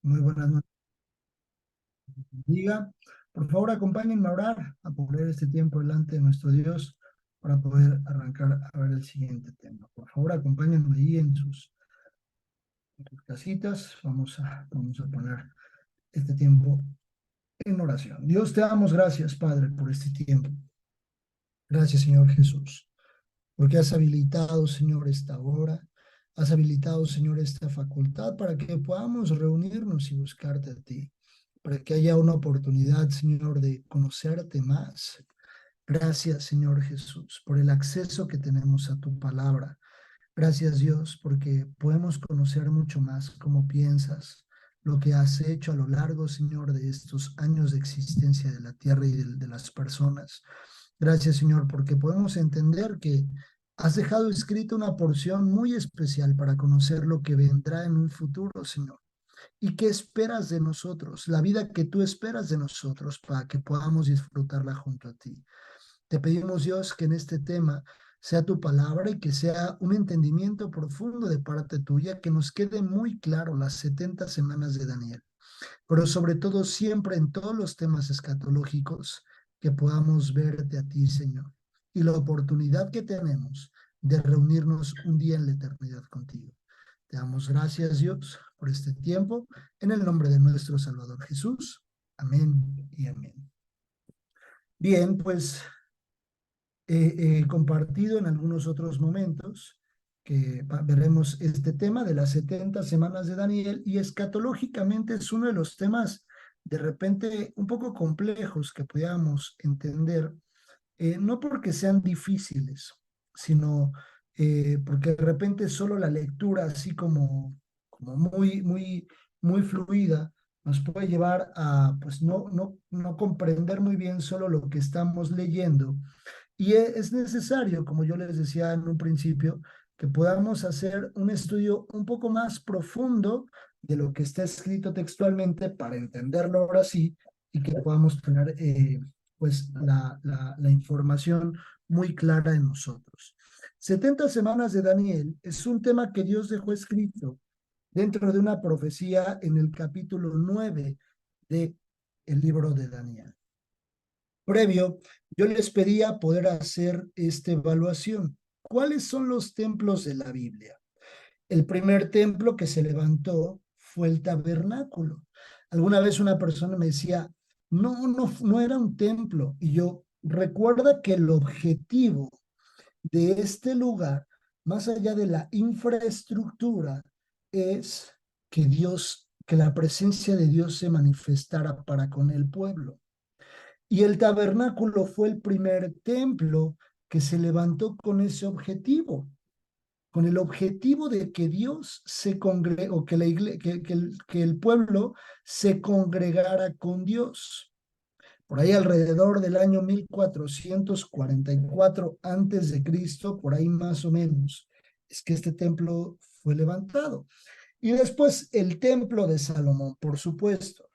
Muy buenas noches. Diga, por favor, acompáñenme a orar, a poner este tiempo delante de nuestro Dios para poder arrancar a ver el siguiente tema. Por favor, acompáñenme ahí en sus casitas. Vamos a poner este tiempo en oración. Dios, te damos gracias, Padre, por este tiempo. Gracias, Señor Jesús, porque has habilitado, Señor, esta hora. Has habilitado, Señor, esta facultad para que podamos reunirnos y buscarte a ti, para que haya una oportunidad, Señor, de conocerte más. Gracias, Señor Jesús, por el acceso que tenemos a tu palabra. Gracias, Dios, porque podemos conocer mucho más cómo piensas, lo que has hecho a lo largo, Señor, de estos años de existencia de la tierra y de las personas. Gracias, Señor, porque podemos entender que has dejado escrita una porción muy especial para conocer lo que vendrá en un futuro, Señor. ¿Y qué esperas de nosotros? La vida que tú esperas de nosotros para que podamos disfrutarla junto a ti. Te pedimos, Dios, que en este tema sea tu palabra y que sea un entendimiento profundo de parte tuya, que nos quede muy claro las 70 semanas de Daniel, pero sobre todo siempre en todos los temas escatológicos que podamos verte a ti, Señor, y la oportunidad que tenemos de reunirnos un día en la eternidad contigo. Te damos gracias, Dios, por este tiempo, en el nombre de nuestro Salvador Jesús. Amén y amén. Bien, pues compartido en algunos otros momentos que veremos este tema de las 70 semanas de Daniel, y escatológicamente es uno de los temas de repente un poco complejos que podamos entender, no porque sean difíciles, sino porque de repente solo la lectura así como muy fluida nos puede llevar a pues no comprender muy bien solo lo que estamos leyendo, y es necesario, como yo les decía en un principio, que podamos hacer un estudio un poco más profundo de lo que está escrito textualmente para entenderlo ahora sí, y que podamos tener pues la información muy clara en nosotros. 70 semanas de Daniel es un tema que Dios dejó escrito dentro de una profecía en el capítulo 9 de el libro de Daniel. Previo, yo les pedía poder hacer esta evaluación. ¿Cuáles son los templos de la Biblia? El primer templo que se levantó fue el tabernáculo. Alguna vez una persona me decía, no era un templo. Y yo, recuerda que el objetivo de este lugar, más allá de la infraestructura, es que la presencia de Dios se manifestara para con el pueblo. Y el tabernáculo fue el primer templo que se levantó con ese objetivo, con el objetivo de que Dios se congregue, o que, que el pueblo se congregara con Dios. Por ahí alrededor del año 1444 antes de Cristo, por ahí más o menos, es que este templo fue levantado. Y después el templo de Salomón, por supuesto,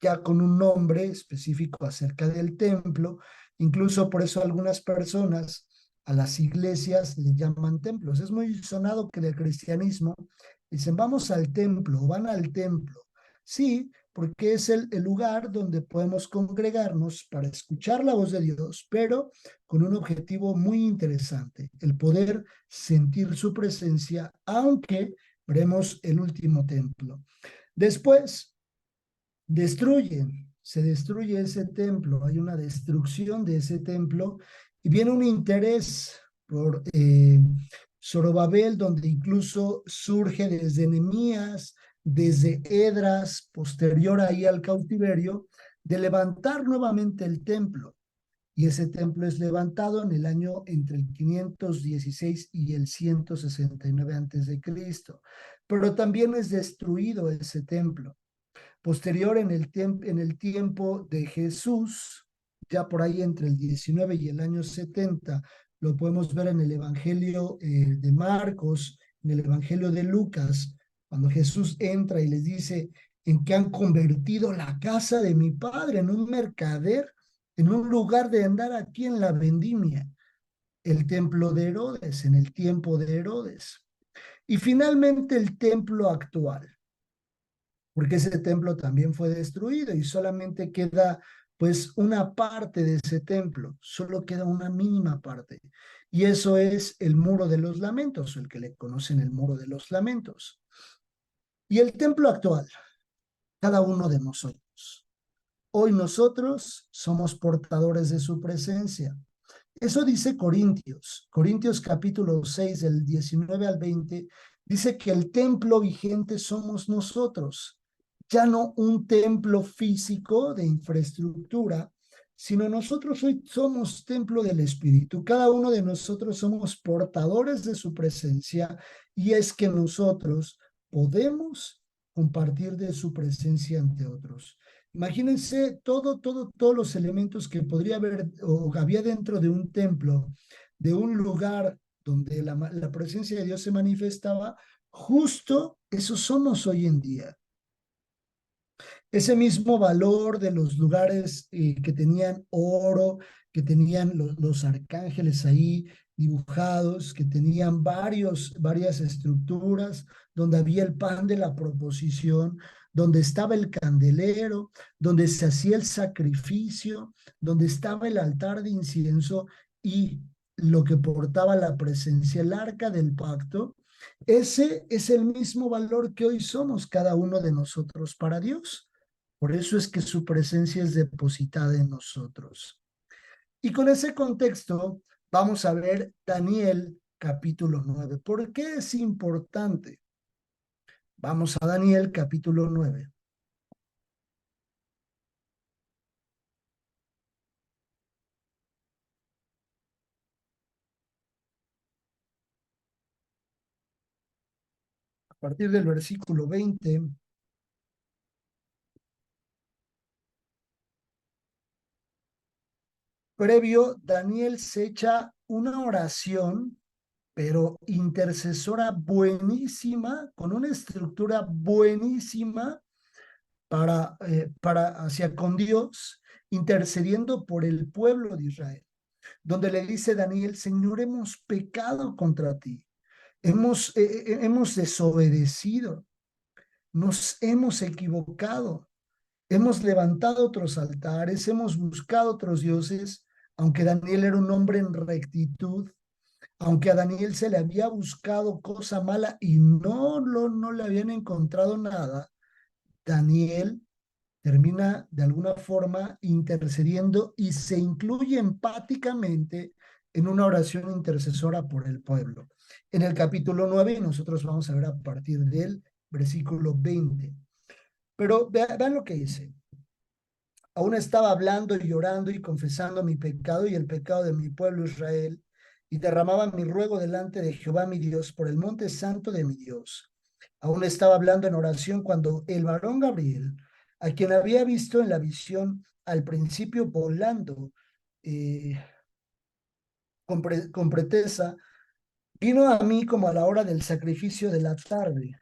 ya con un nombre específico acerca del templo. Incluso por eso algunas personas a las iglesias le llaman templos. Es muy sonado que del cristianismo dicen vamos al templo, van al templo. Sí, porque es el lugar donde podemos congregarnos para escuchar la voz de Dios, pero con un objetivo muy interesante, el poder sentir su presencia, aunque veremos el último templo. Después, se destruye ese templo, hay una destrucción de ese templo, y viene un interés por Zorobabel, donde incluso surge desde Nehemías, desde Edras, posterior ahí al cautiverio, de levantar nuevamente el templo. Y ese templo es levantado en el año entre el 516 y el 169 antes de Cristo. Pero también es destruido ese templo. Posterior en el tiempo de Jesús, ya por ahí entre el 19 y el año 70, lo podemos ver en el Evangelio de Marcos, en el Evangelio de Lucas, cuando Jesús entra y les dice en que han convertido la casa de mi padre en un mercader, en un lugar de andar aquí en la vendimia, el templo de Herodes, en el tiempo de Herodes. Y finalmente el templo actual. porque ese templo también fue destruido y solamente queda pues una parte de ese templo, solo queda una mínima parte. Y eso es el muro de los lamentos, el que le conocen el muro de los lamentos. Y el templo actual, cada uno de nosotros. Hoy nosotros somos portadores de su presencia. Eso dice Corintios. Corintios capítulo 6, del 19 al 20, dice que el templo vigente somos nosotros, ya no un templo físico de infraestructura, sino nosotros hoy somos templo del Espíritu. Cada uno de nosotros somos portadores de su presencia y es que nosotros podemos compartir de su presencia ante otros. Imagínense todos los elementos que podría haber o había dentro de un templo, de un lugar donde la presencia de Dios se manifestaba, justo eso somos hoy en día. Ese mismo valor de los lugares que tenían oro, que tenían los arcángeles ahí dibujados, que tenían varias estructuras, donde había el pan de la proposición, donde estaba el candelero, donde se hacía el sacrificio, donde estaba el altar de incienso y lo que portaba la presencia, el arca del pacto. Ese es el mismo valor que hoy somos cada uno de nosotros para Dios. Por eso es que su presencia es depositada en nosotros. Y con ese contexto vamos a ver Daniel capítulo 9. ¿Por qué es importante? Vamos a Daniel capítulo 9. A partir del versículo 20, previo, Daniel se echa una oración, pero intercesora buenísima, con una estructura buenísima para hacia con Dios, intercediendo por el pueblo de Israel, donde le dice Daniel: Señor, hemos pecado contra ti, hemos desobedecido, nos hemos equivocado, hemos levantado otros altares, hemos buscado otros dioses, aunque Daniel era un hombre en rectitud, aunque a Daniel se le había buscado cosa mala y no le habían encontrado nada. Daniel termina de alguna forma intercediendo y se incluye empáticamente en una oración intercesora por el pueblo. En el capítulo 9, nosotros vamos a ver a partir del versículo 20. Pero vean lo que dice. Aún estaba hablando y llorando y confesando mi pecado y el pecado de mi pueblo Israel, y derramaba mi ruego delante de Jehová mi Dios por el monte santo de mi Dios. Aún estaba hablando en oración cuando el varón Gabriel, a quien había visto en la visión al principio volando eh, con pretesa, vino a mí como a la hora del sacrificio de la tarde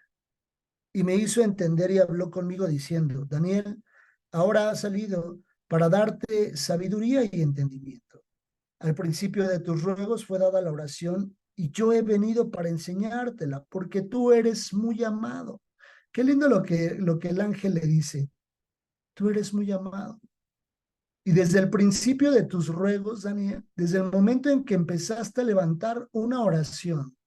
y me hizo entender y habló conmigo diciendo: Daniel, ahora ha salido para darte sabiduría y entendimiento. Al principio de tus ruegos fue dada la oración y yo he venido para enseñártela porque tú eres muy amado. Qué lindo lo que el ángel le dice: tú eres muy amado. Y desde el principio de tus ruegos, Daniel, desde el momento en que empezaste a levantar una oración,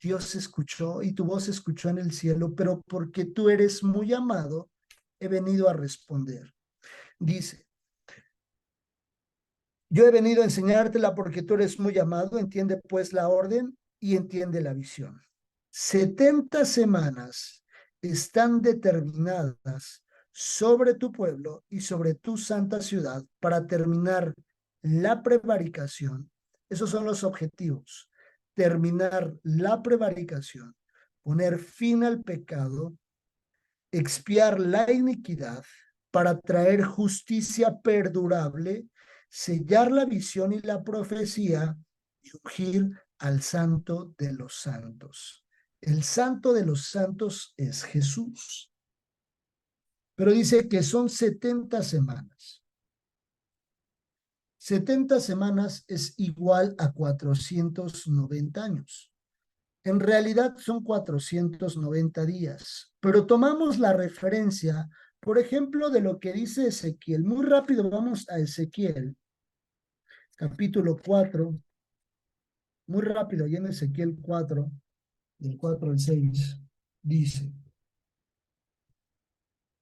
Dios escuchó y tu voz se escuchó en el cielo, pero porque tú eres muy amado, he venido a responder. Dice: yo he venido a enseñártela porque tú eres muy amado, entiende pues la orden y entiende la visión. 70 semanas están determinadas sobre tu pueblo y sobre tu santa ciudad para terminar la prevaricación. Esos son los objetivos: terminar la prevaricación, poner fin al pecado, expiar la iniquidad, para traer justicia perdurable, sellar la visión y la profecía y ungir al santo de los santos. El santo de los santos es Jesús. Pero dice que son 70 semanas. 70 semanas es igual a 490 años. En realidad son 490 días, pero tomamos la referencia, por ejemplo, de lo que dice Ezequiel. Muy rápido vamos a Ezequiel, capítulo 4, muy rápido, y en Ezequiel 4, del 4 al 6, dice,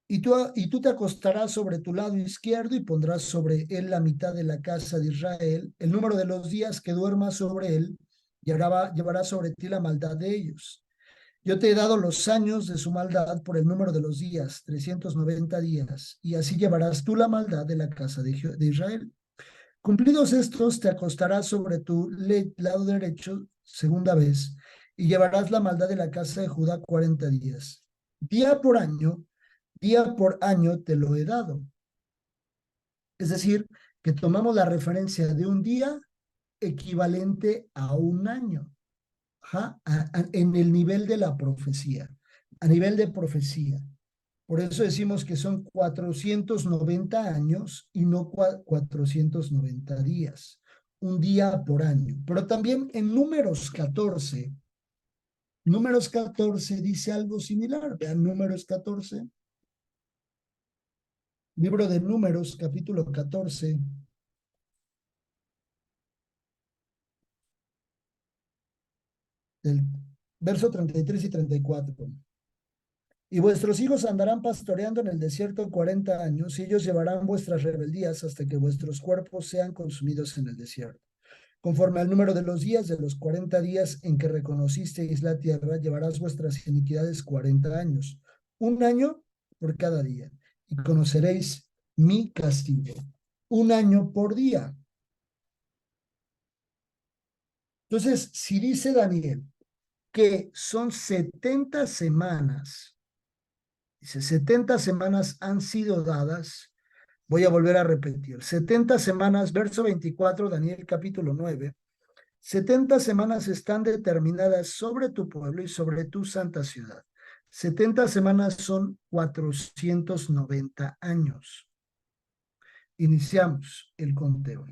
y tú te acostarás sobre tu lado izquierdo y pondrás sobre él la mitad de la casa de Israel. El número de los días que duermas sobre él llevará sobre ti la maldad de ellos. Yo te he dado los años de su maldad por el número de los días, 390 días, y así llevarás tú la maldad de la casa de Israel. Cumplidos estos, te acostarás sobre tu lado derecho segunda vez, y llevarás la maldad de la casa de Judá 40 días. Día por año te lo he dado. Es decir, que tomamos la referencia de un día equivalente a un año. Ajá, en el nivel de la profecía, a nivel de profecía. Por eso decimos que son 490 años y no 490 días, un día por año. Pero también en números 14 dice algo similar. Vean números 14, libro de números, capítulo 14, del verso 33 y 34. Y vuestros hijos andarán pastoreando en el desierto 40 años, y ellos llevarán vuestras rebeldías hasta que vuestros cuerpos sean consumidos en el desierto. Conforme al número de los días de los 40 días en que reconocisteis la tierra, llevarás vuestras iniquidades 40 años, un año por cada día, y conoceréis mi castigo, un año por día. Entonces, si dice Daniel que son 70 semanas, dice, 70 semanas han sido dadas. Voy a volver a repetir. 70 semanas, verso 24, Daniel capítulo 9. 70 semanas están determinadas sobre tu pueblo y sobre tu santa ciudad. 70 semanas son 490 años. Iniciamos el conteo.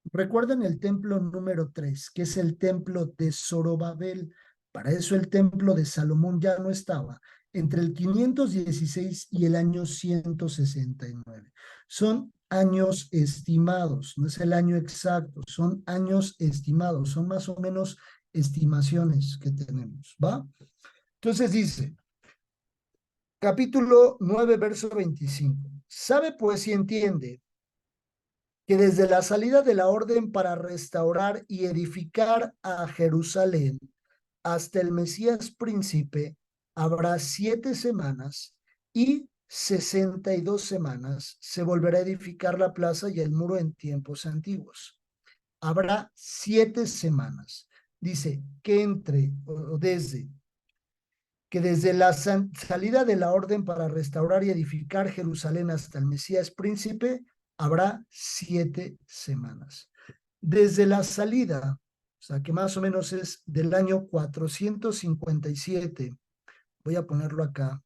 Recuerden el templo número 3, que es el templo de Zorobabel. Para eso el templo de Salomón ya no estaba. Entre el 516 y el año 169. Son años estimados, no es el año exacto, son años estimados, son más o menos estimaciones que tenemos, ¿va? Entonces dice, capítulo 9, verso 25. Sabe pues y entiende que desde la salida de la orden para restaurar y edificar a Jerusalén hasta el Mesías príncipe habrá 7 semanas, y 62 semanas se volverá a edificar la plaza y el muro en tiempos antiguos. Habrá 7 semanas. Dice que desde la salida de la orden para restaurar y edificar Jerusalén hasta el Mesías príncipe, habrá 7 semanas. Desde la salida, o sea que más o menos es del año 457, voy a ponerlo acá,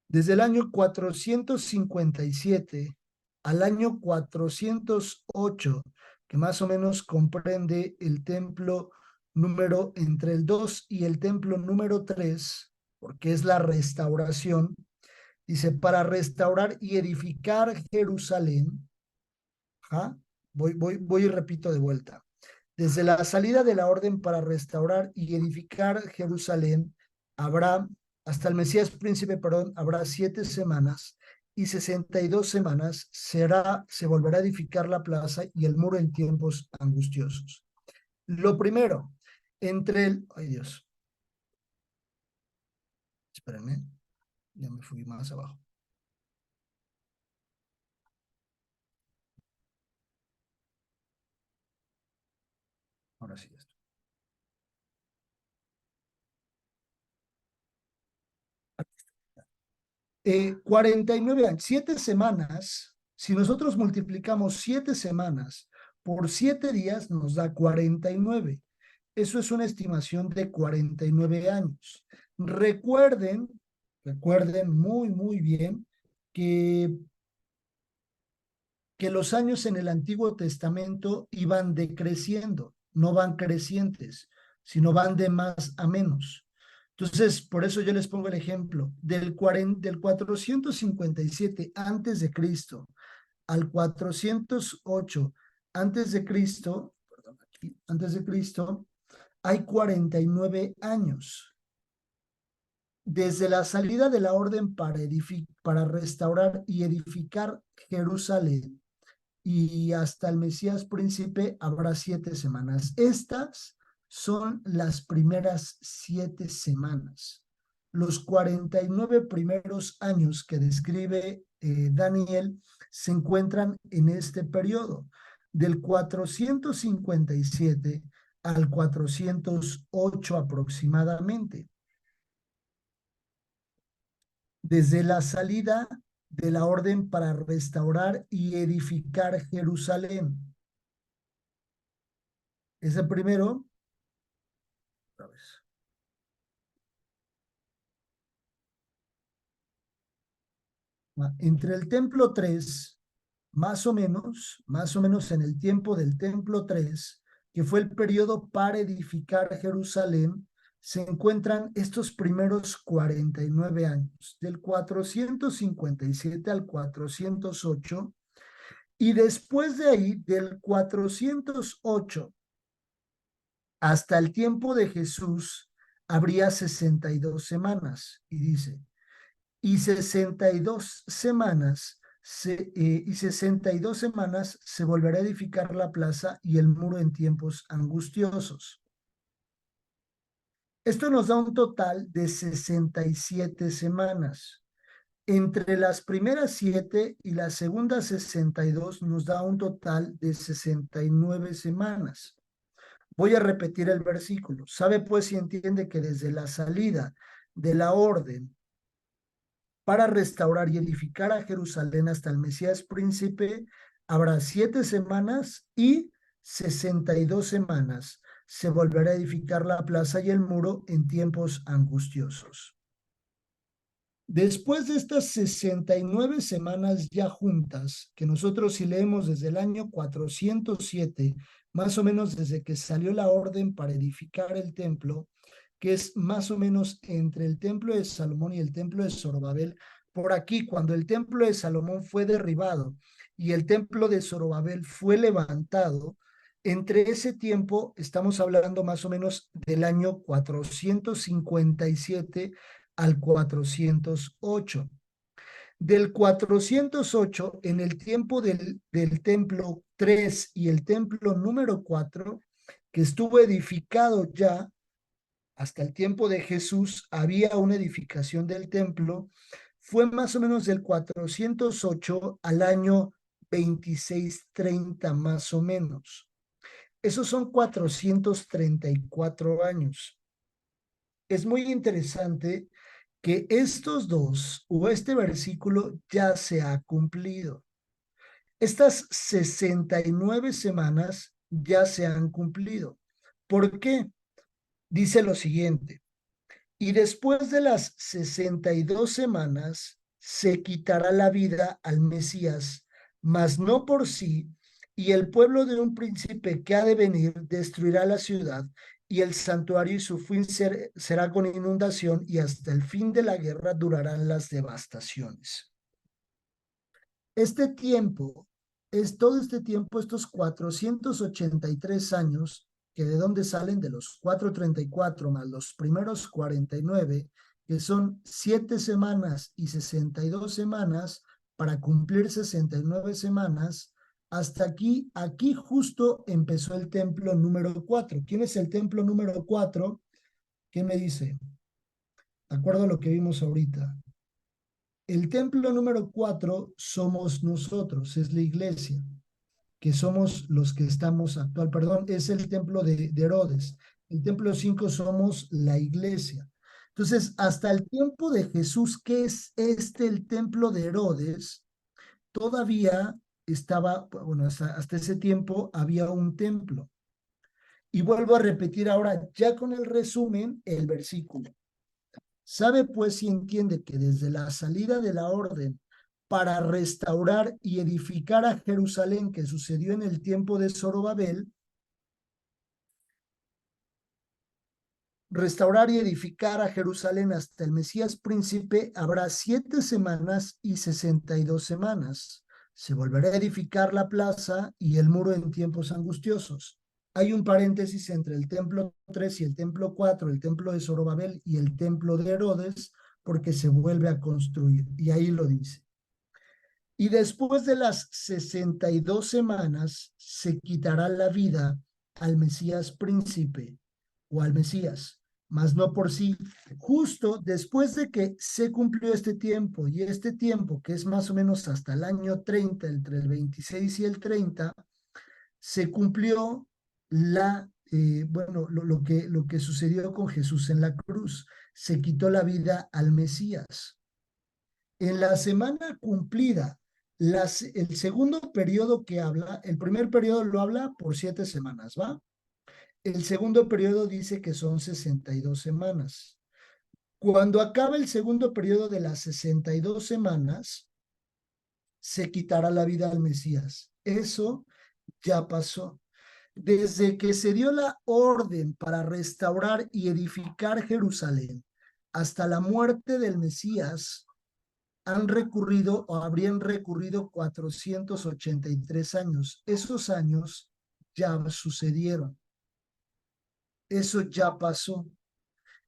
desde el año 457 al año 408, que más o menos comprende el templo número entre el 2 y el templo número 3, porque es la restauración. Dice, para restaurar y edificar Jerusalén. ¿Ja? Voy y repito de vuelta. Desde la salida de la orden para restaurar y edificar Jerusalén, habrá, hasta el Mesías príncipe, perdón, habrá 7 semanas, y 62 semanas se volverá a edificar la plaza y el muro en tiempos angustiosos. Lo primero, ay Dios, espérenme, ya me fui más abajo. Ahora sí, esto. 49 años, 7 semanas, si nosotros multiplicamos 7 semanas por 7 días, nos da 49. Eso es una estimación de 49 años. Recuerden muy, muy bien que que los años en el Antiguo Testamento iban decreciendo, no van crecientes, sino van de más a menos. Entonces, por eso yo les pongo el ejemplo, del 457 antes de Cristo al 408 antes de Cristo, hay 49 años. Desde la salida de la orden para restaurar y edificar Jerusalén y hasta el Mesías príncipe habrá 7 semanas. Estas son las primeras 7 semanas. Los 49 primeros años que describe Daniel se encuentran en este periodo, del 457 al 408 aproximadamente. Desde la salida de la orden para restaurar y edificar Jerusalén. Ese primero, otra vez. Entre el templo 3, más o menos en el tiempo del templo 3, que fue el periodo para edificar Jerusalén, se encuentran estos primeros 49 años, del 457 al 408, y después de ahí, del 408 hasta el tiempo de Jesús, habría 62 semanas, y dice, y 62 semanas y 62 semanas se volverá a edificar la plaza y el muro en tiempos angustiosos. Esto nos da un total de 67 semanas. Entre las primeras 7 y las segundas 62 nos da un total de 69 semanas. Voy a repetir el versículo. Sabe pues y entiende que desde la salida de la orden para restaurar y edificar a Jerusalén hasta el Mesías príncipe, habrá 7 semanas y 62 semanas. Se volverá a edificar la plaza y el muro en tiempos angustiosos. Después de estas 69 semanas ya juntas, que nosotros si leemos desde el año 407, más o menos desde que salió la orden para edificar el templo, que es más o menos entre el templo de Salomón y el templo de Zorobabel, por aquí, cuando el templo de Salomón fue derribado y el templo de Zorobabel fue levantado, entre ese tiempo estamos hablando más o menos del año 457 al 408. Del 408, en el tiempo del templo 3 y el templo número 4, que estuvo edificado ya hasta el tiempo de Jesús, había una edificación del templo, fue más o menos del 408 al año 2630 más o menos. Esos son 434 años. Es muy interesante que estos dos o este versículo ya se ha cumplido. Estas 69 semanas ya se han cumplido. ¿Por qué? Dice lo siguiente, y después de las 62 semanas se quitará la vida al Mesías, mas no por sí, y el pueblo de un príncipe que ha de venir destruirá la ciudad y el santuario y su fin será con inundación y hasta el fin de la guerra durarán las devastaciones. Este tiempo, todo este tiempo, estos 483 años, que de dónde salen de los 434 más los primeros 49, que son 7 semanas y 62 semanas para cumplir 69 semanas, hasta aquí justo empezó el templo número 4. ¿Quién es el templo número 4? ¿Qué me dice? De acuerdo a lo que vimos ahorita. El templo número 4 somos nosotros, es la iglesia, que somos los que estamos perdón, es el templo de Herodes. El templo 5 somos la iglesia. Entonces, hasta el tiempo de Jesús, que es el templo de Herodes, todavía estaba, bueno, hasta ese tiempo había un templo. Y vuelvo a repetir ahora, ya con el resumen, el versículo. Sabe pues y entiende que desde la salida de la orden para restaurar y edificar a Jerusalén, que sucedió en el tiempo de Zorobabel, restaurar y edificar a Jerusalén hasta el Mesías príncipe, habrá 7 semanas y 62 semanas. Se volverá a edificar la plaza y el muro en tiempos angustiosos. Hay un paréntesis entre el templo 3 y el templo 4, el templo de Zorobabel y el templo de Herodes, porque se vuelve a construir. Y ahí lo dice. Y después de las 62 semanas se quitará la vida al Mesías príncipe o al Mesías, mas no por sí. Justo después de que se cumplió este tiempo, y este tiempo, que es más o menos hasta el año 30, entre el 26 y el 30, se cumplió lo que sucedió con Jesús en la cruz. Se quitó la vida al Mesías. En la semana cumplida, el segundo periodo que habla, el primer periodo lo habla por 7 semanas, ¿va? El segundo periodo dice que son 62 semanas. Cuando acaba el segundo periodo de las 62 semanas, se quitará la vida al Mesías. Eso ya pasó. Desde que se dio la orden para restaurar y edificar Jerusalén hasta la muerte del Mesías, han recurrido o habrían recurrido 483 años. Esos años ya sucedieron. Eso ya pasó.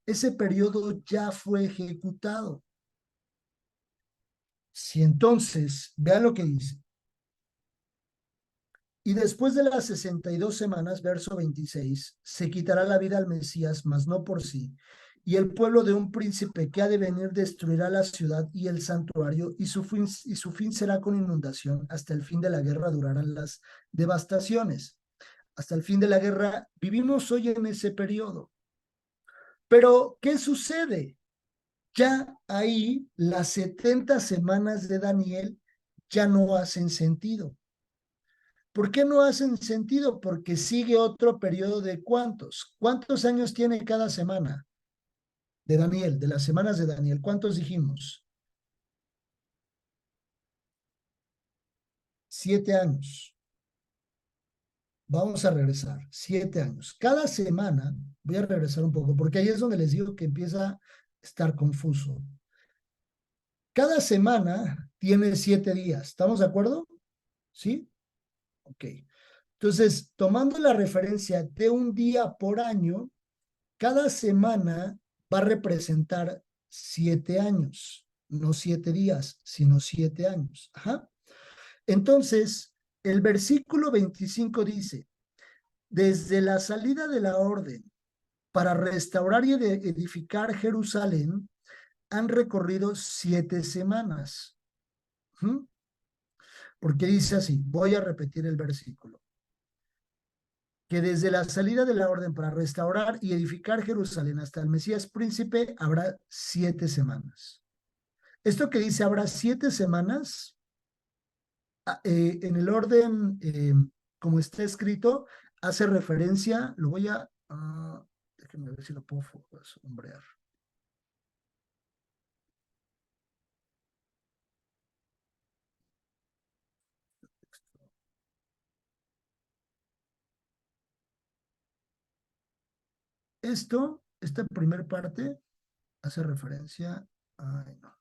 Ese periodo ya fue ejecutado. Si entonces, vean lo que dice. Y después de las 62 semanas, verso 26, se quitará la vida al Mesías, mas no por sí. Y el pueblo de un príncipe que ha de venir destruirá la ciudad y el santuario, y su fin será con inundación. Hasta el fin de la guerra durarán las devastaciones. Hasta el fin de la guerra vivimos hoy en ese periodo. Pero, ¿qué sucede? Ya ahí las 70 semanas de Daniel ya no hacen sentido. ¿Por qué no hacen sentido? Porque sigue otro periodo de ¿cuántos? ¿Cuántos años tiene cada semana de Daniel, de las semanas de Daniel? ¿Cuántos dijimos? 7 años. Vamos a regresar, 7 años. Cada semana, voy a regresar un poco, porque ahí es donde les digo que empieza a estar confuso. Cada semana tiene 7 días. ¿Estamos de acuerdo? ¿Sí? Ok. Entonces, tomando la referencia de un día por año, cada semana va a representar 7 años, no 7 días, sino 7 años. Ajá. Entonces, el versículo 25 dice, desde la salida de la orden para restaurar y edificar Jerusalén, han recorrido 7 semanas. ¿Mm? Porque dice así, voy a repetir el versículo, que desde la salida de la orden para restaurar y edificar Jerusalén hasta el Mesías príncipe habrá 7 semanas. Esto que dice habrá 7 semanas, en el orden como está escrito, hace referencia, lo voy a, déjenme ver si lo puedo sombrear. Esta primera parte hace referencia, ay, no.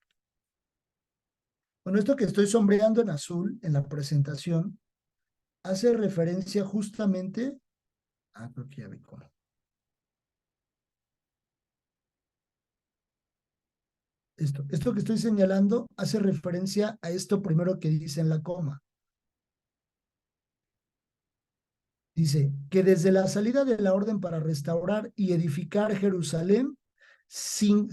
Bueno, esto que estoy sombreando en azul en la presentación hace referencia justamente, creo que ya vi cómo. Esto que estoy señalando hace referencia a esto primero que dice en la coma. Dice que desde la salida de la orden para restaurar y edificar Jerusalén, sin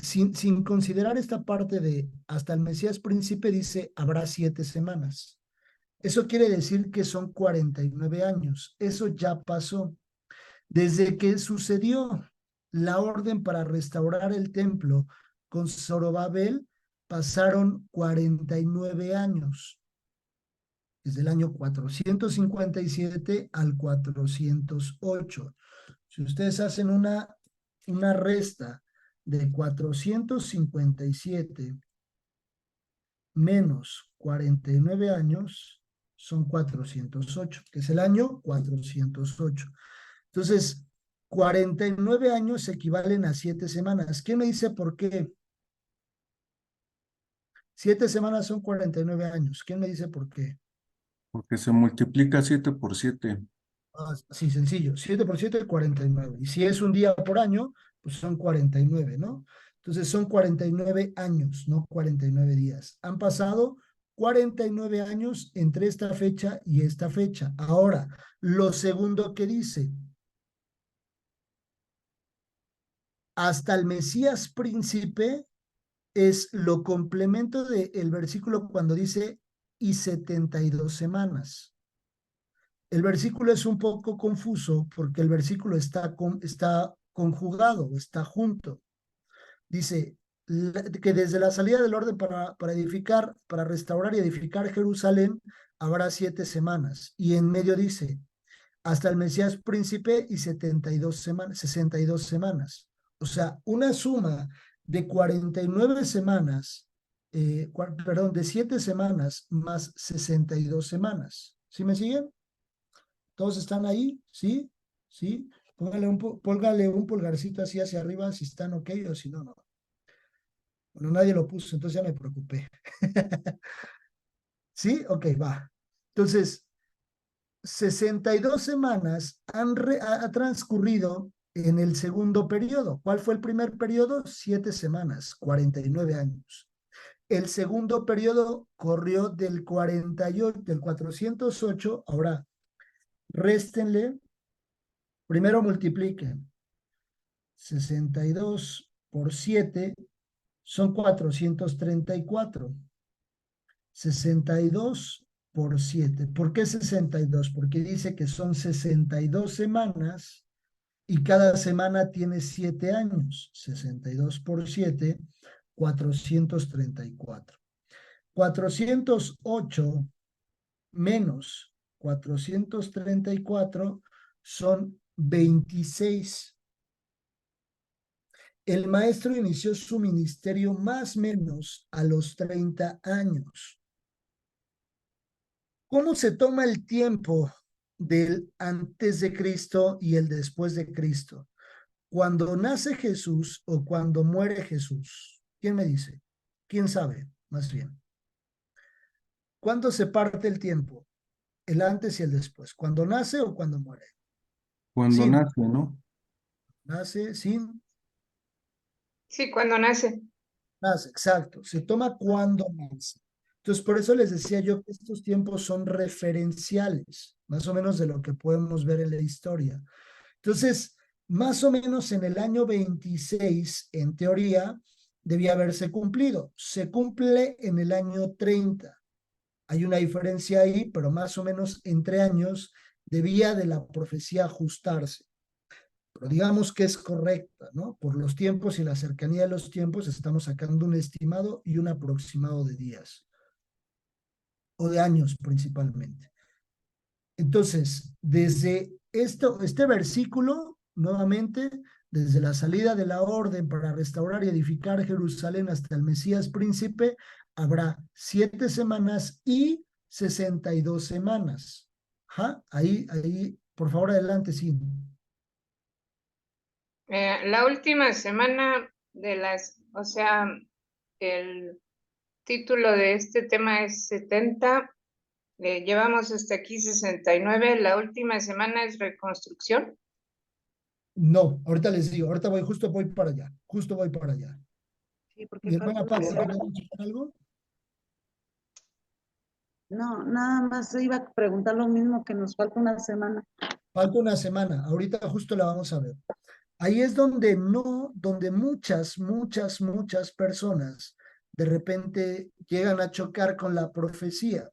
considerar esta parte de hasta el Mesías príncipe, dice, habrá 7 semanas. Eso quiere decir que son 49 años. Eso ya pasó. Desde que sucedió la orden para restaurar el templo con Zorobabel, pasaron 49 años. Desde el año 457 al 408. Si ustedes hacen una resta de 457 menos 49 años son 408, que es el año 408. Entonces, 49 años equivalen a 7 semanas. ¿Quién me dice por qué? 7 semanas son 49 años. ¿Quién me dice por qué? Porque se multiplica 7 por 7. Sí, sencillo. 7 por 7 es 49. Y si es un día por año, pues son 49, ¿no? Entonces son 49 años, no 49 días. Han pasado 49 años entre esta fecha y esta fecha. Ahora, lo segundo que dice, hasta el Mesías príncipe es lo complemento del versículo cuando dice y 72 semanas. El versículo es un poco confuso porque el versículo está conjugado, está junto. Dice que desde la salida del orden para edificar, para restaurar y edificar Jerusalén, habrá 7 semanas. Y en medio dice, hasta el Mesías príncipe y 72 semanas, 62 semanas. O sea, una suma de 49 semanas, perdón, de 7 semanas más 62 semanas. ¿Sí me siguen? ¿Todos están ahí? ¿Sí? ¿Sí? Póngale un pulgarcito así hacia arriba si están ok o si no, no. Bueno, nadie lo puso, entonces ya me preocupé. ¿Sí? Ok, va. Entonces, 62 semanas ha transcurrido en el segundo periodo. ¿Cuál fue el primer periodo? 7 semanas, 49 años. El segundo periodo corrió del 48, del 408. Ahora, réstenle, primero multipliquen. 62 por 7 son 434. 62 por 7. ¿Por qué 62? Porque dice que son 62 semanas y cada semana tiene 7 años. 62 por 7, 434. 408 menos 434 son 26. El maestro inició su ministerio más o menos a los 30 años. ¿Cómo se toma el tiempo del antes de Cristo y el después de Cristo? ¿Cuando nace Jesús o cuando muere Jesús? ¿Quién me dice? ¿Quién sabe? Más bien. ¿Cuándo se parte el tiempo? El antes y el después. ¿Cuando nace o cuando muere? Cuando Sin. nace, ¿no? Nace, sin. Sí, cuando nace. Nace, exacto. Se toma cuando nace. Entonces, por eso les decía yo que estos tiempos son referenciales, más o menos de lo que podemos ver en la historia. Entonces, más o menos en el año 26, en teoría, debía haberse cumplido. Se cumple en el año 30. Hay una diferencia ahí, pero más o menos entre años debía de la profecía ajustarse. Pero digamos que es correcta, ¿no? Por los tiempos y la cercanía de los tiempos, estamos sacando un estimado y un aproximado de días, o de años principalmente. Entonces, desde este versículo, nuevamente, desde la salida de la orden para restaurar y edificar Jerusalén hasta el Mesías príncipe, habrá 7 semanas y 62 semanas. Ajá, ahí, por favor, adelante, sí. La última semana o sea, el título de este tema es 70, llevamos hasta aquí 69, la última semana es reconstrucción. No, ahorita les digo, ahorita justo voy para allá, justo voy para allá. Sí, porque Mi hermana falta una Pati, ¿quería semana. mencionar algo? No, nada más iba a preguntar lo mismo, que nos falta una semana. Falta una semana, ahorita justo la vamos a ver. Ahí es donde donde muchas personas de repente llegan a chocar con la profecía,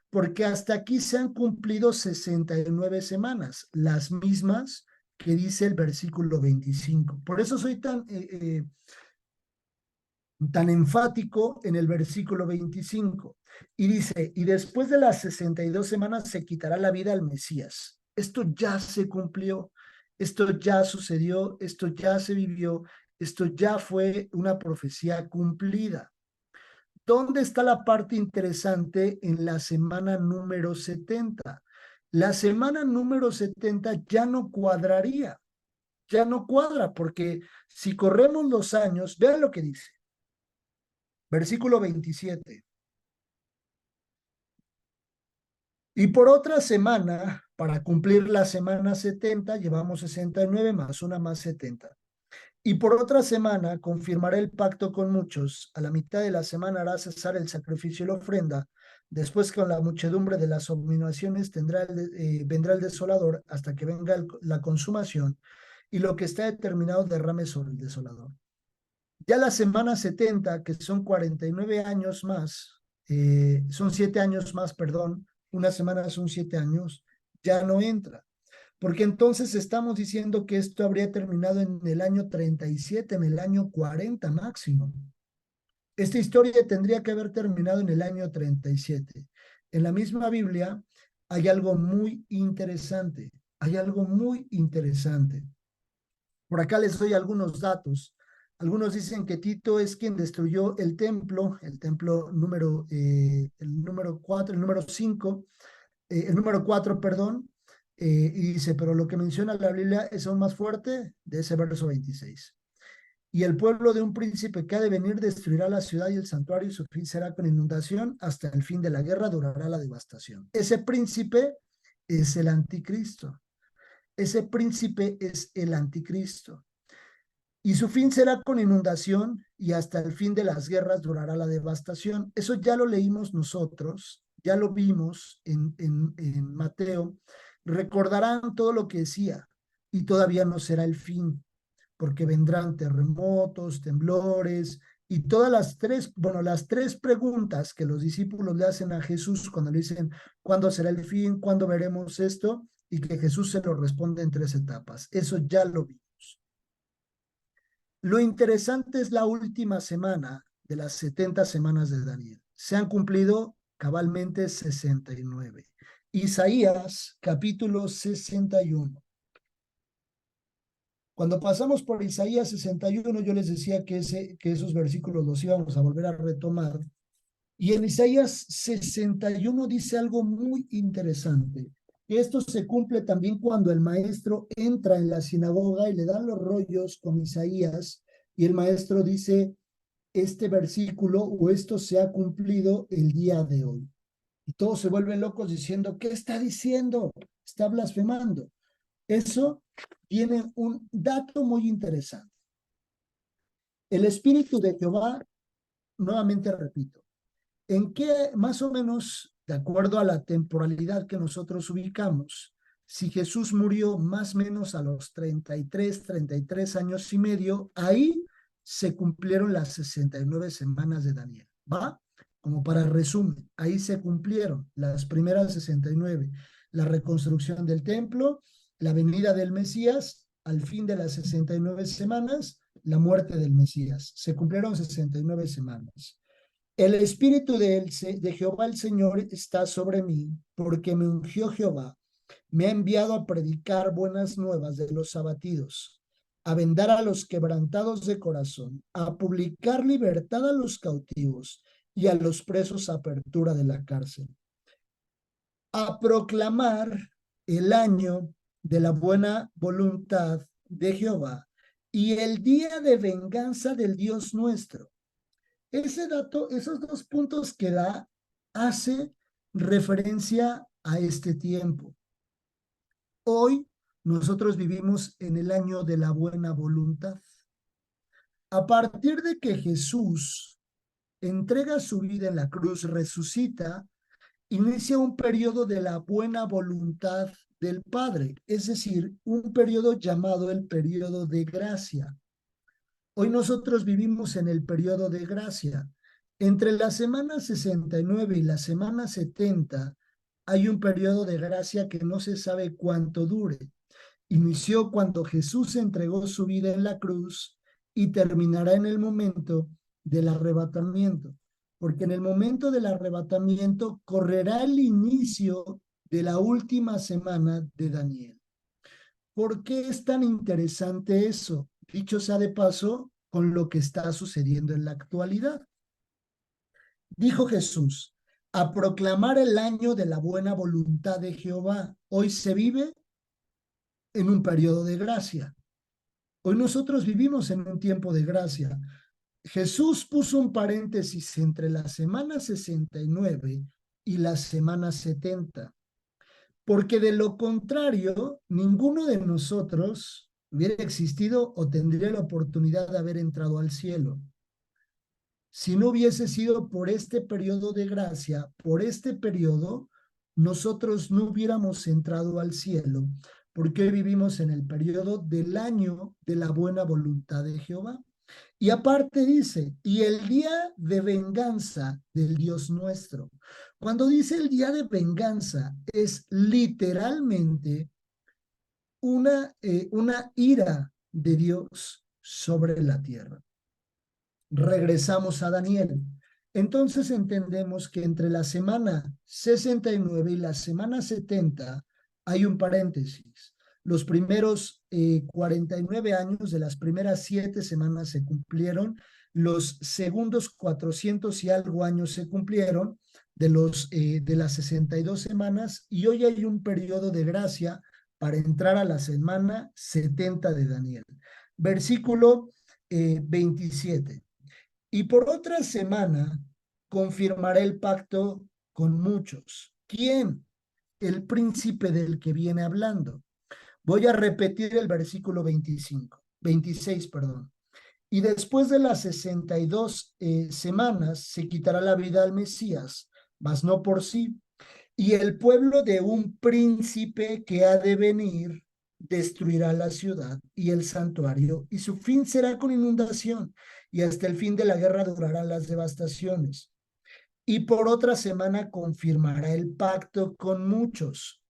porque hasta aquí se han cumplido 69 semanas, las mismas que dice el versículo 25. Por eso soy tan enfático en el versículo 25. Y dice, y después de las 62 semanas se quitará la vida al Mesías. Esto ya se cumplió, esto ya sucedió, esto ya se vivió, esto ya fue una profecía cumplida. ¿Dónde está la parte interesante en la semana número 70? La semana número 70 ya no cuadraría, ya no cuadra, porque si corremos los años, vean lo que dice. Versículo 27. Y por otra semana, para cumplir la semana 70, llevamos 69 más una más 70. Y por otra semana confirmará el pacto con muchos. A la mitad de la semana hará cesar el sacrificio y la ofrenda. Después con la muchedumbre de las abominaciones vendrá el desolador hasta que venga la consumación y lo que está determinado derrame sobre el desolador. Ya la semana 70, que son 49 años más, son 7 años más, perdón, una semana son 7 años, ya no entra. Porque entonces estamos diciendo que esto habría terminado en el año 37, en el año 40 máximo. Esta historia tendría que haber terminado en el año 37. En la misma Biblia hay algo muy interesante, hay algo muy interesante. Por acá les doy algunos datos. Algunos dicen que Tito es quien destruyó el templo número, el número 4, el número 5, el número 4, perdón, y dice, pero lo que menciona la Biblia es aún más fuerte de ese verso 26. Y el pueblo de un príncipe que ha de venir destruirá la ciudad y el santuario, y su fin será con inundación, hasta el fin de la guerra durará la devastación. Ese príncipe es el anticristo. Ese príncipe es el anticristo. Y su fin será con inundación, y hasta el fin de las guerras durará la devastación. Eso ya lo leímos nosotros, ya lo vimos en Mateo. Recordarán todo lo que decía, y todavía no será el fin, porque vendrán terremotos, temblores, y todas las tres preguntas que los discípulos le hacen a Jesús cuando le dicen, ¿cuándo será el fin? ¿Cuándo veremos esto? Y que Jesús se lo responde en 3 etapas. Eso ya lo vimos. Lo interesante es la última semana de las 70 semanas de Daniel. Se han cumplido cabalmente 69. Isaías, capítulo 61. Cuando pasamos por Isaías 61, yo les decía que esos versículos los íbamos a volver a retomar. Y en Isaías 61 dice algo muy interesante. Que esto se cumple también cuando el maestro entra en la sinagoga y le dan los rollos con Isaías, y el maestro dice, este versículo o esto se ha cumplido el día de hoy. Y todos se vuelven locos diciendo, ¿qué está diciendo? Está blasfemando. Eso tiene un dato muy interesante. El Espíritu de Jehová, nuevamente repito, en qué más o menos, de acuerdo a la temporalidad que nosotros ubicamos, si Jesús murió más o menos a los 33 años y medio, ahí se cumplieron las 69 semanas de Daniel, ¿va? Como para resumen, ahí se cumplieron las primeras 69, la reconstrucción del templo, la venida del Mesías, al fin de las 69 semanas, la muerte del Mesías. Se cumplieron 69 semanas. El Espíritu de Jehová el Señor está sobre mí, porque me ungió Jehová. Me ha enviado a predicar buenas nuevas de los abatidos, a vendar a los quebrantados de corazón, a publicar libertad a los cautivos y a los presos apertura de la cárcel, a proclamar el año de la buena voluntad de Jehová y el día de venganza del Dios nuestro. Ese dato, esos 2 puntos que da, hace referencia a este tiempo. Hoy nosotros vivimos en el año de la buena voluntad. A partir de que Jesús entrega su vida en la cruz, resucita, inicia un periodo de la buena voluntad del Padre, es decir, un periodo llamado el periodo de gracia. Hoy nosotros vivimos en el periodo de gracia. Entre la semana 69 y la semana 70 hay un periodo de gracia que no se sabe cuánto dure. Inició cuando Jesús entregó su vida en la cruz y terminará en el momento del arrebatamiento, porque en el momento del arrebatamiento correrá el inicio de la última semana de Daniel. ¿Por qué es tan interesante eso? Dicho sea de paso, con lo que está sucediendo en la actualidad. Dijo Jesús, a proclamar el año de la buena voluntad de Jehová. Hoy se vive en un periodo de gracia. Hoy nosotros vivimos en un tiempo de gracia. Jesús puso un paréntesis entre la semana 69 y la semana 70, porque de lo contrario, ninguno de nosotros hubiera existido o tendría la oportunidad de haber entrado al cielo. Si no hubiese sido por este periodo de gracia, por este periodo, nosotros no hubiéramos entrado al cielo, porque hoy vivimos en el periodo del año de la buena voluntad de Jehová. Y aparte dice, y el día de venganza del Dios nuestro. Cuando dice el día de venganza, es literalmente una ira de Dios sobre la tierra. Regresamos a Daniel. Entonces entendemos que entre la semana 69 y la semana 70 hay un paréntesis. Los primeros 49 años de las primeras 7 semanas se cumplieron, los segundos 400 y algo años se cumplieron de las 62 semanas, y hoy hay un periodo de gracia para entrar a la semana 70 de Daniel. Versículo 27. Y por otra semana confirmaré el pacto con muchos. ¿Quién? El príncipe del que viene hablando. Voy a repetir el versículo 26, perdón. Y después de las 62 semanas se quitará la vida al Mesías, mas no por sí. Y el pueblo de un príncipe que ha de venir destruirá la ciudad y el santuario, y su fin será con inundación, y hasta el fin de la guerra durarán las devastaciones. Y por otra semana confirmará el pacto con muchos.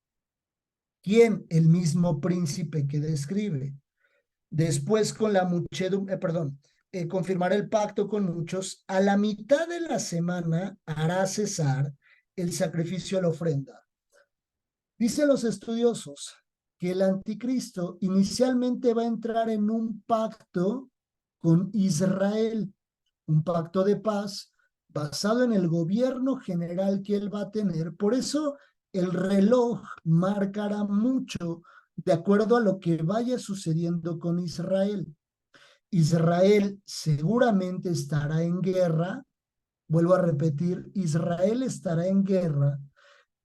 ¿Quién? El mismo príncipe que describe. Después con la muchedumbre, confirmará el pacto con muchos. A la mitad de la semana hará cesar el sacrificio a la ofrenda. Dicen los estudiosos que el anticristo inicialmente va a entrar en un pacto con Israel, un pacto de paz basado en el gobierno general que él va a tener. Por eso el reloj marcará mucho de acuerdo a lo que vaya sucediendo con Israel. Israel seguramente estará en guerra. Vuelvo a repetir, Israel estará en guerra.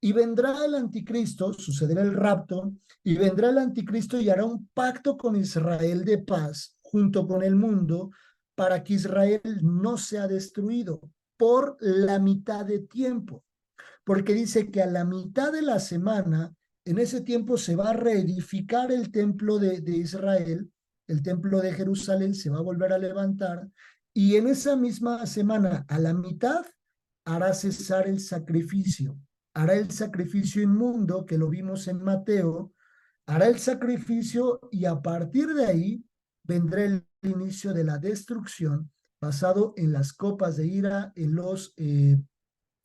Y vendrá el anticristo, sucederá el rapto, y vendrá el anticristo y hará un pacto con Israel de paz junto con el mundo para que Israel no sea destruido por la mitad de tiempo. Porque dice que a la mitad de la semana, en ese tiempo se va a reedificar el templo de Israel, el templo de Jerusalén se va a volver a levantar, y en esa misma semana, a la mitad, hará cesar el sacrificio. Hará el sacrificio inmundo que lo vimos en Mateo, hará el sacrificio, y a partir de ahí vendrá el inicio de la destrucción basado en las copas de ira, en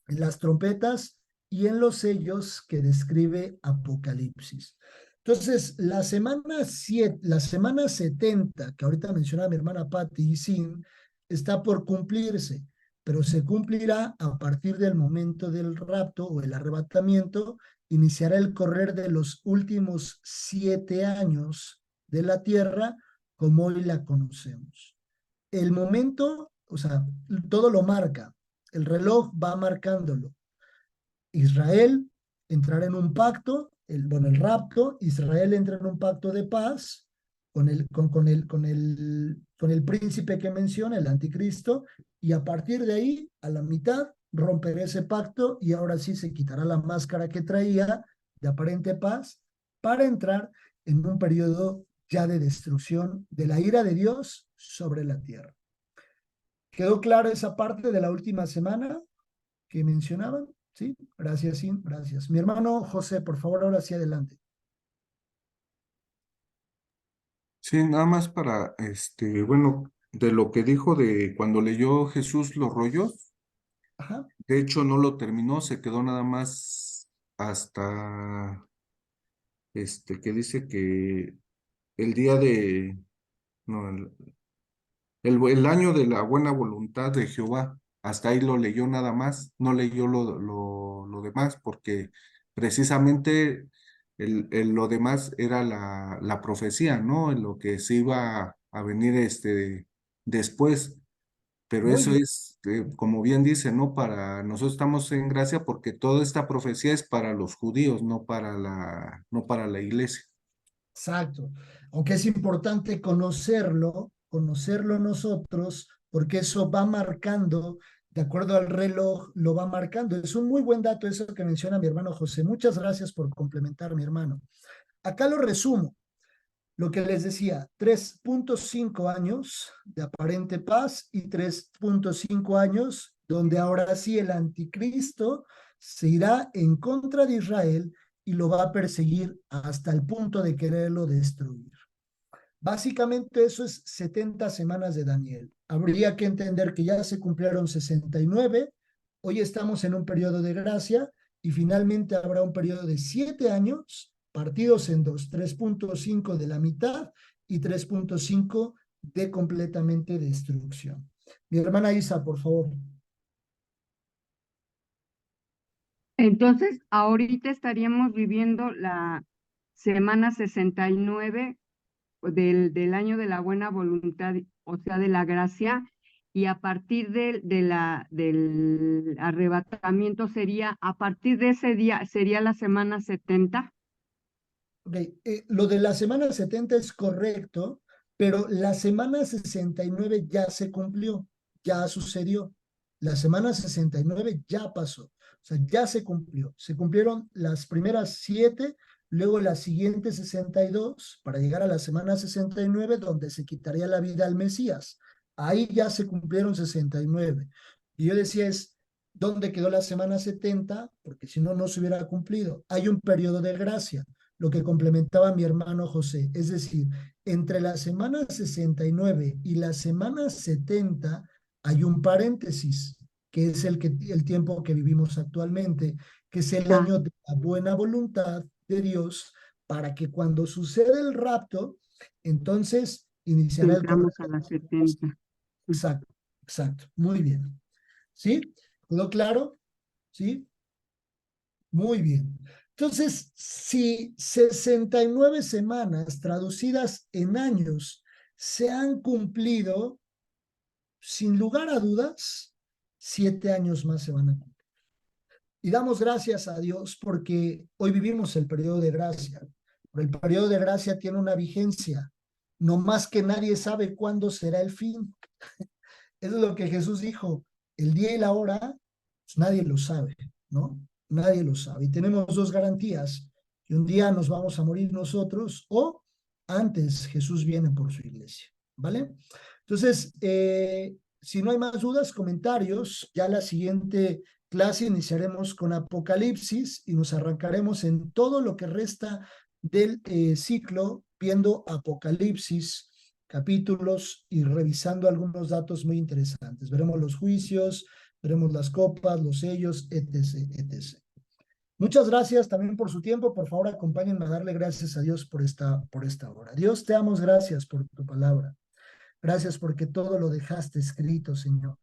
las trompetas y en los sellos que describe Apocalipsis. Entonces, la semana 70, que ahorita menciona mi hermana Patti y Sin, está por cumplirse, pero se cumplirá a partir del momento del rapto o el arrebatamiento. Iniciará el correr de los últimos 7 años de la tierra como hoy la conocemos. El momento, o sea, todo lo marca, el reloj va marcándolo. Israel entrará en un pacto, el rapto, Israel entra en un pacto de paz con el príncipe que menciona, el anticristo, y a partir de ahí, a la mitad, romperá ese pacto y ahora sí se quitará la máscara que traía de aparente paz para entrar en un periodo ya de destrucción de la ira de Dios sobre la tierra. ¿Quedó clara esa parte de la última semana que mencionaban? Sí, gracias, sí, gracias. Mi hermano José, por favor, ahora sí adelante. Sí, nada más para, bueno, de lo que dijo de cuando leyó Jesús los rollos, Ajá. de hecho no lo terminó, se quedó nada más hasta, que dice que el día de, no, el año de la buena voluntad de Jehová. hasta ahí lo leyó nada más, no leyó lo demás, porque precisamente lo demás era la profecía, ¿no? En lo que se iba a venir después. Pero Muy eso bien, es, como bien dice, ¿no? Para nosotros estamos en gracia porque toda esta profecía es para los judíos, no para la iglesia. exacto. Aunque es importante conocerlo nosotros, porque eso va marcando, de acuerdo al reloj, lo va marcando. Es un muy buen dato eso que menciona mi hermano José. Muchas gracias por complementar, mi hermano. Acá lo resumo. Lo que les decía, 3.5 años de aparente paz y 3.5 años donde ahora sí el anticristo se irá en contra de Israel y lo va a perseguir hasta el punto de quererlo destruir. Básicamente eso es 70 semanas de Daniel. Habría que entender que ya se cumplieron 69, hoy estamos en un periodo de gracia y finalmente habrá un periodo de 7 años partidos en dos, 3.5 de la mitad y 3.5 de completamente destrucción. Mi hermana Isa, por favor. Entonces, ahorita estaríamos viviendo la semana 69 del año de la buena voluntad, o sea, de la gracia, y a partir del arrebatamiento sería, a partir de ese día, sería la semana 70. Okay. Lo de la semana 70 es correcto, pero la semana 69 ya se cumplió, ya sucedió. La semana 69 ya pasó, o sea, ya se cumplió. Se cumplieron las primeras 7, luego las siguientes 62, para llegar a la semana 69, donde se quitaría la vida al Mesías. Ahí ya se cumplieron 69. Y yo decía, ¿dónde quedó la semana 70? Porque si no, no se hubiera cumplido. Hay un periodo de gracia, lo que complementaba mi hermano José. Es decir, entre la semana 69 y la semana 70 hay un paréntesis, que es el tiempo que vivimos actualmente, que es el año de la buena voluntad de Dios, para que cuando suceda el rapto, entonces iniciará el Entramos a correcto. la 70. Exacto, exacto. Muy bien. ¿Sí? ¿Quedó claro? ¿Sí? Muy bien. Entonces, si 69 semanas traducidas en años se han cumplido, sin lugar a dudas, 7 años más se van a cumplir. Y damos gracias a Dios porque hoy vivimos el periodo de gracia. Pero el periodo de gracia tiene una vigencia. No más que nadie sabe cuándo será el fin. Eso es lo que Jesús dijo. El día y la hora, pues nadie lo sabe, ¿no? Nadie lo sabe. Y tenemos dos garantías, que un día nos vamos a morir nosotros o antes Jesús viene por su iglesia, ¿vale? Entonces, si no hay más dudas, comentarios, ya la siguiente clase iniciaremos con Apocalipsis y nos arrancaremos en todo lo que resta del ciclo viendo Apocalipsis, capítulos y revisando algunos datos muy interesantes. Veremos los juicios, veremos las copas, los sellos, etc., etc. Muchas gracias también por su tiempo. Por favor, acompáñenme a darle gracias a Dios por esta hora. Dios, te damos gracias por tu palabra. Gracias porque todo lo dejaste escrito, Señor.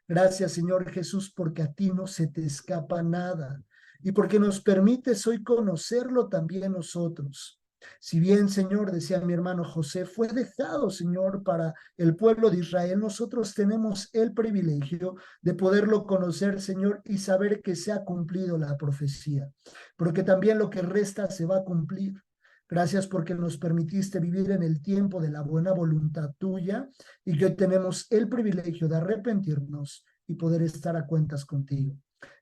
Gracias, Señor Jesús, porque a ti no se te escapa nada y porque nos permites hoy conocerlo también nosotros. Si bien, Señor, decía mi hermano José, fue dejado, Señor, para el pueblo de Israel, nosotros tenemos el privilegio de poderlo conocer, Señor, y saber que se ha cumplido la profecía, porque también lo que resta se va a cumplir. Gracias porque nos permitiste vivir en el tiempo de la buena voluntad tuya y que hoy tenemos el privilegio de arrepentirnos y poder estar a cuentas contigo.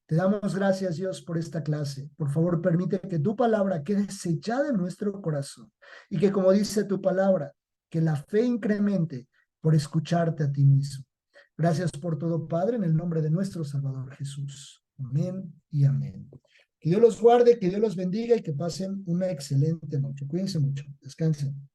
Te damos gracias, Dios, por esta clase. Por favor, permite que tu palabra quede sellada en nuestro corazón y que, como dice tu palabra, que la fe incremente por escucharte a ti mismo. Gracias por todo, Padre, en el nombre de nuestro Salvador Jesús. Amén y amén. Que Dios los guarde, que Dios los bendiga y que pasen una excelente noche. Cuídense mucho. Descansen.